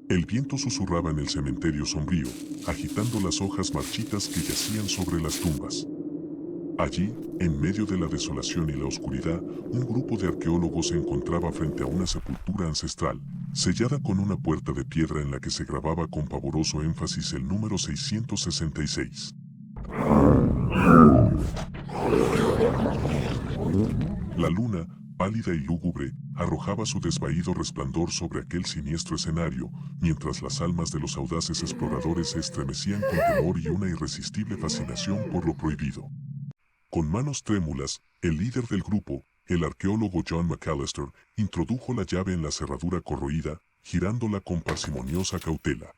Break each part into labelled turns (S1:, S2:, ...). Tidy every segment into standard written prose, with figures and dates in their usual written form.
S1: El viento susurraba en el cementerio sombrío, agitando las hojas marchitas que yacían sobre las tumbas. Allí, en medio de la desolación y la oscuridad, un grupo de arqueólogos se encontraba frente a una sepultura ancestral, sellada con una puerta de piedra en la que se grababa con pavoroso énfasis el número 666. La luna, pálida y lúgubre, arrojaba su desvaído resplandor sobre aquel siniestro escenario, mientras las almas de los audaces exploradores se estremecían con temor y una irresistible fascinación por lo prohibido. Con manos trémulas, el líder del grupo, el arqueólogo John McAllister, introdujo la llave en la cerradura corroída, girándola con parsimoniosa cautela.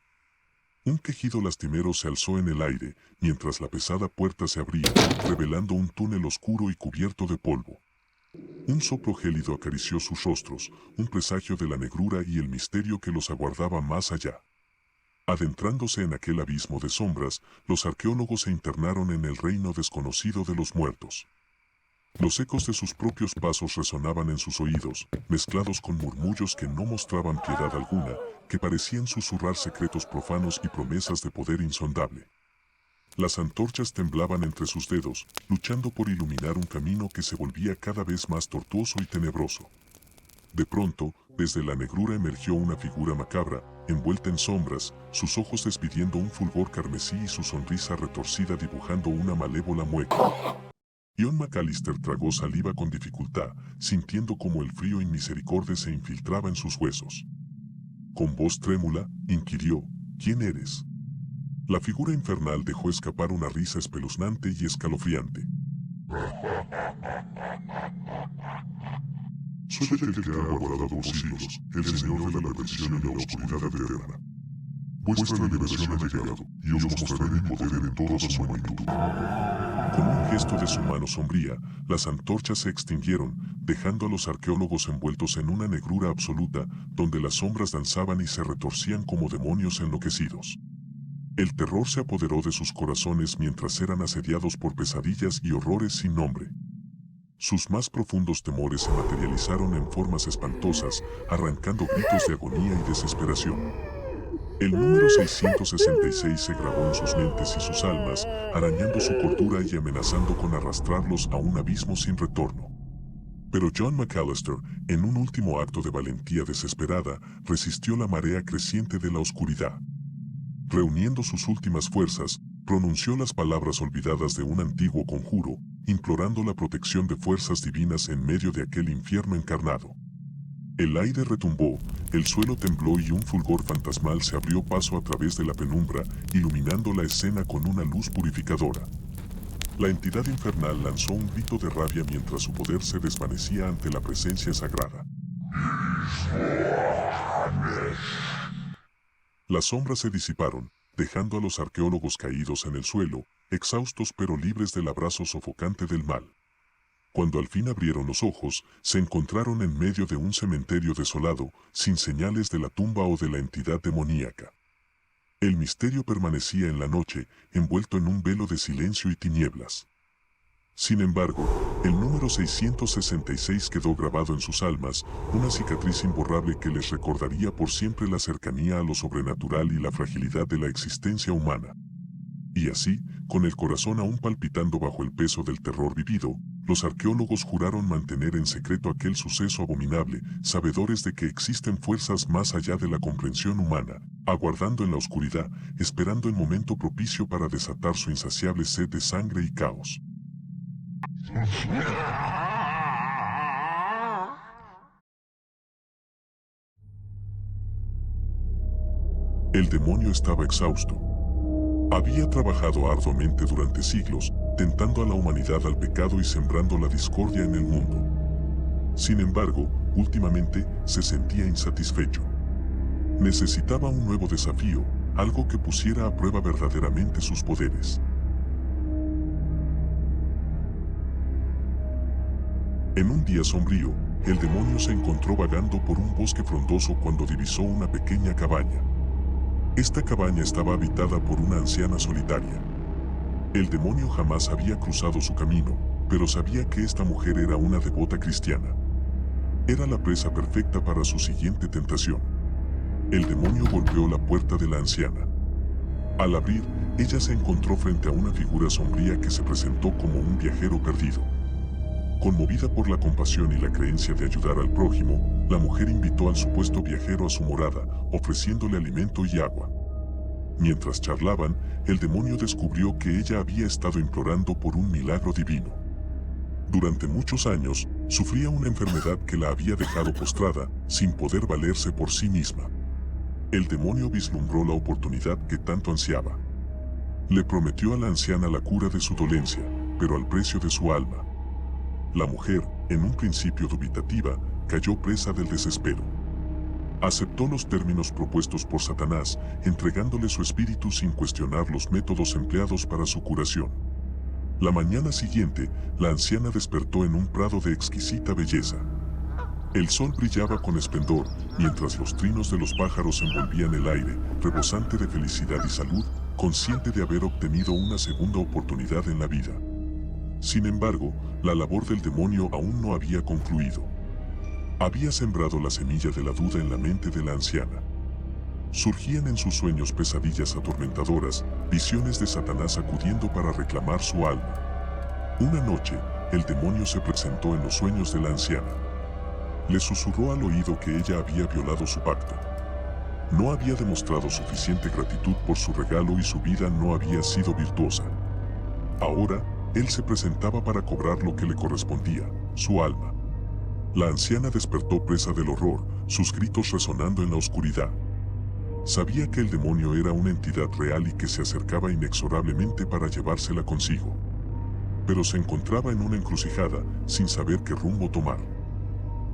S1: Un quejido lastimero se alzó en el aire, mientras la pesada puerta se abría, revelando un túnel oscuro y cubierto de polvo. Un soplo gélido acarició sus rostros, un presagio de la negrura y el misterio que los aguardaba más allá. Adentrándose en aquel abismo de sombras, los arqueólogos se internaron en el reino desconocido de los muertos. Los ecos de sus propios pasos resonaban en sus oídos, mezclados con murmullos que no mostraban piedad alguna, que parecían susurrar secretos profanos y promesas de poder insondable. Las antorchas temblaban entre sus dedos, luchando por iluminar un camino que se volvía cada vez más tortuoso y tenebroso. De pronto, desde la negrura emergió una figura macabra, envuelta en sombras, sus ojos despidiendo un fulgor carmesí y su sonrisa retorcida dibujando una malévola mueca. John McAllister tragó saliva con dificultad, sintiendo como el frío inmisericordia se infiltraba en sus huesos. Con voz trémula, inquirió, ¿quién eres? La figura infernal dejó escapar una risa espeluznante y escalofriante.
S2: Soy aquel que ha guardado por siglos, el Señor de la perdición y la oscuridad eterna. Vuestra liberación ha llegado, y os mostraré mi poder en toda su magnitud.
S1: Con un gesto de su mano sombría, las antorchas se extinguieron, dejando a los arqueólogos envueltos en una negrura absoluta, donde las sombras danzaban y se retorcían como demonios enloquecidos. El terror se apoderó de sus corazones mientras eran asediados por pesadillas y horrores sin nombre. Sus más profundos temores se materializaron en formas espantosas, arrancando gritos de agonía y desesperación. El número 666 se grabó en sus mentes y sus almas, arañando su cordura y amenazando con arrastrarlos a un abismo sin retorno. Pero John McAllister, en un último acto de valentía desesperada, resistió la marea creciente de la oscuridad. Reuniendo sus últimas fuerzas, pronunció las palabras olvidadas de un antiguo conjuro, implorando la protección de fuerzas divinas en medio de aquel infierno encarnado. El aire retumbó, el suelo tembló y un fulgor fantasmal se abrió paso a través de la penumbra, iluminando la escena con una luz purificadora. La entidad infernal lanzó un grito de rabia mientras su poder se desvanecía ante la presencia sagrada. Las sombras se disiparon, dejando a los arqueólogos caídos en el suelo, exhaustos pero libres del abrazo sofocante del mal. Cuando al fin abrieron los ojos, se encontraron en medio de un cementerio desolado, sin señales de la tumba o de la entidad demoníaca. El misterio permanecía en la noche, envuelto en un velo de silencio y tinieblas. Sin embargo, el número 666 quedó grabado en sus almas, una cicatriz imborrable que les recordaría por siempre la cercanía a lo sobrenatural y la fragilidad de la existencia humana. Y así, con el corazón aún palpitando bajo el peso del terror vivido, los arqueólogos juraron mantener en secreto aquel suceso abominable, sabedores de que existen fuerzas más allá de la comprensión humana, aguardando en la oscuridad, esperando el momento propicio para desatar su insaciable sed de sangre y caos. El demonio estaba exhausto. Había trabajado arduamente durante siglos, tentando a la humanidad al pecado y sembrando la discordia en el mundo. Sin embargo, últimamente se sentía insatisfecho. Necesitaba un nuevo desafío, algo que pusiera a prueba verdaderamente sus poderes. En un día sombrío, el demonio se encontró vagando por un bosque frondoso cuando divisó una pequeña cabaña. Esta cabaña estaba habitada por una anciana solitaria. El demonio jamás había cruzado su camino, pero sabía que esta mujer era una devota cristiana. Era la presa perfecta para su siguiente tentación. el demonio golpeó la puerta de la anciana. Al abrir, ella se encontró frente a una figura sombría que se presentó como un viajero perdido. Conmovida por la compasión y la creencia de ayudar al prójimo, la mujer invitó al supuesto viajero a su morada, ofreciéndole alimento y agua. Mientras charlaban, el demonio descubrió que ella había estado implorando por un milagro divino. Durante muchos años, sufría una enfermedad que la había dejado postrada, sin poder valerse por sí misma. El demonio vislumbró la oportunidad que tanto ansiaba. Le prometió a la anciana la cura de su dolencia, pero al precio de su alma. La mujer, en un principio dubitativa, cayó presa del desespero. Aceptó los términos propuestos por Satanás, entregándole su espíritu sin cuestionar los métodos empleados para su curación. La mañana siguiente, la anciana despertó en un prado de exquisita belleza. El sol brillaba con esplendor, mientras los trinos de los pájaros envolvían el aire, rebosante de felicidad y salud, consciente de haber obtenido una segunda oportunidad en la vida. Sin embargo, la labor del demonio aún no había concluido. Había sembrado la semilla de la duda en la mente de la anciana. Surgían en sus sueños pesadillas atormentadoras, visiones de Satanás acudiendo para reclamar su alma. Una noche, el demonio se presentó en los sueños de la anciana. Le susurró al oído que ella había violado su pacto. No había demostrado suficiente gratitud por su regalo y su vida no había sido virtuosa. Ahora, él se presentaba para cobrar lo que le correspondía, su alma. La anciana despertó presa del horror, sus gritos resonando en la oscuridad. Sabía que el demonio era una entidad real y que se acercaba inexorablemente para llevársela consigo. Pero se encontraba en una encrucijada, sin saber qué rumbo tomar.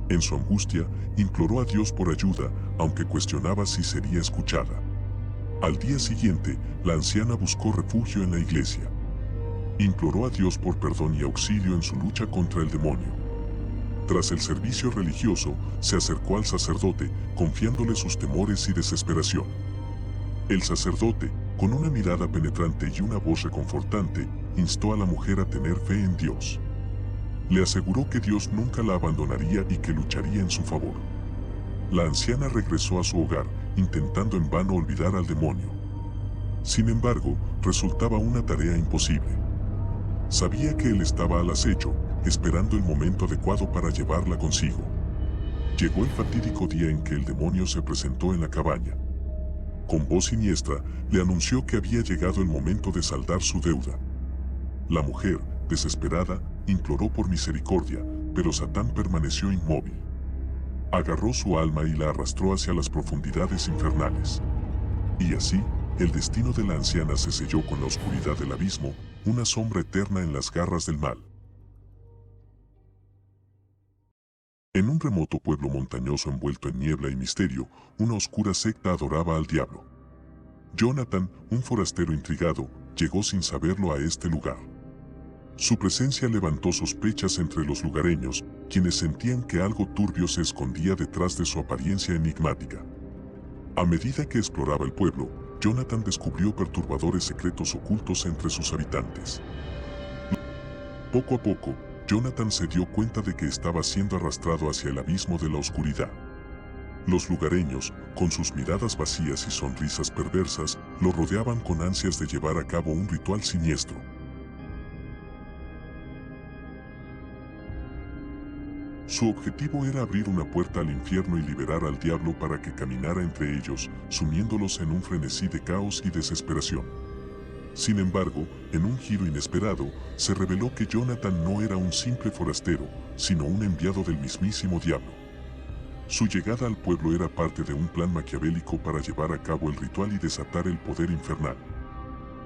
S1: En su angustia, imploró a Dios por ayuda, aunque cuestionaba si sería escuchada. Al día siguiente, la anciana buscó refugio en la iglesia. Imploró a Dios por perdón y auxilio en su lucha contra el demonio. Tras el servicio religioso, se acercó al sacerdote, confiándole sus temores y desesperación. El sacerdote, con una mirada penetrante y una voz reconfortante, instó a la mujer a tener fe en Dios. Le aseguró que Dios nunca la abandonaría y que lucharía en su favor. La anciana regresó a su hogar, intentando en vano olvidar al demonio. Sin embargo, resultaba una tarea imposible. Sabía que él estaba al acecho, esperando el momento adecuado para llevarla consigo. Llegó el fatídico día en que el demonio se presentó en la cabaña. Con voz siniestra, le anunció que había llegado el momento de saldar su deuda. La mujer, desesperada, imploró por misericordia, pero Satán permaneció inmóvil. Agarró su alma y la arrastró hacia las profundidades infernales. Y así, el destino de la anciana se selló con la oscuridad del abismo, una sombra eterna en las garras del mal. En un remoto pueblo montañoso envuelto en niebla y misterio, una oscura secta adoraba al diablo. Jonathan, un forastero intrigado, llegó sin saberlo a este lugar. Su presencia levantó sospechas entre los lugareños, quienes sentían que algo turbio se escondía detrás de su apariencia enigmática. A medida que exploraba el pueblo, Jonathan descubrió perturbadores secretos ocultos entre sus habitantes. Poco a poco, Jonathan se dio cuenta de que estaba siendo arrastrado hacia el abismo de la oscuridad. Los lugareños, con sus miradas vacías y sonrisas perversas, lo rodeaban con ansias de llevar a cabo un ritual siniestro. Su objetivo era abrir una puerta al infierno y liberar al diablo para que caminara entre ellos, sumiéndolos en un frenesí de caos y desesperación. Sin embargo, en un giro inesperado, se reveló que Jonathan no era un simple forastero, sino un enviado del mismísimo diablo. Su llegada al pueblo era parte de un plan maquiavélico para llevar a cabo el ritual y desatar el poder infernal.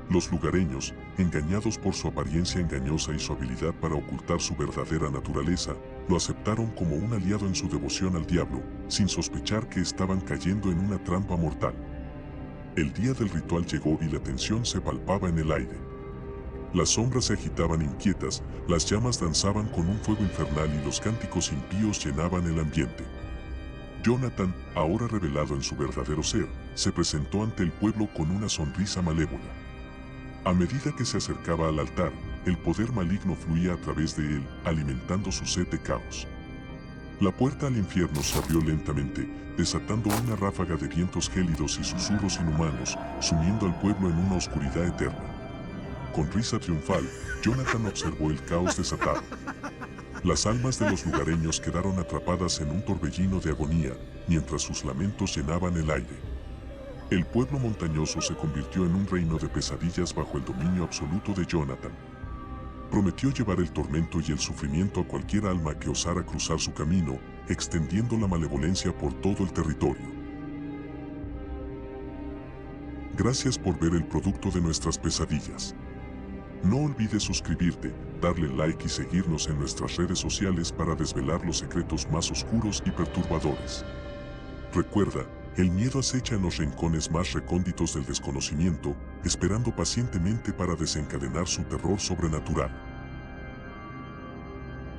S1: Los lugareños, engañados por su apariencia engañosa y su habilidad para ocultar su verdadera naturaleza, lo aceptaron como un aliado en su devoción al diablo, sin sospechar que estaban cayendo en una trampa mortal. El día del ritual llegó y la tensión se palpaba en el aire. Las sombras se agitaban inquietas, las llamas danzaban con un fuego infernal y los cánticos impíos llenaban el ambiente. Jonathan, ahora revelado en su verdadero ser, se presentó ante el pueblo con una sonrisa malévola. A medida que se acercaba al altar, el poder maligno fluía a través de él, alimentando su sed de caos. La puerta al infierno se abrió lentamente, desatando una ráfaga de vientos gélidos y susurros inhumanos, sumiendo al pueblo en una oscuridad eterna. Con risa triunfal, Jonathan observó el caos desatado. Las almas de los lugareños quedaron atrapadas en un torbellino de agonía, mientras sus lamentos llenaban el aire. El pueblo montañoso se convirtió en un reino de pesadillas bajo el dominio absoluto de Jonathan. Prometió llevar el tormento y el sufrimiento a cualquier alma que osara cruzar su camino, extendiendo la malevolencia por todo el territorio. Gracias por ver el producto de nuestras pesadillas. No olvides suscribirte, darle like y seguirnos en nuestras redes sociales para desvelar los secretos más oscuros y perturbadores. Recuerda, el miedo acecha en los rincones más recónditos del desconocimiento, esperando pacientemente para desencadenar su terror sobrenatural.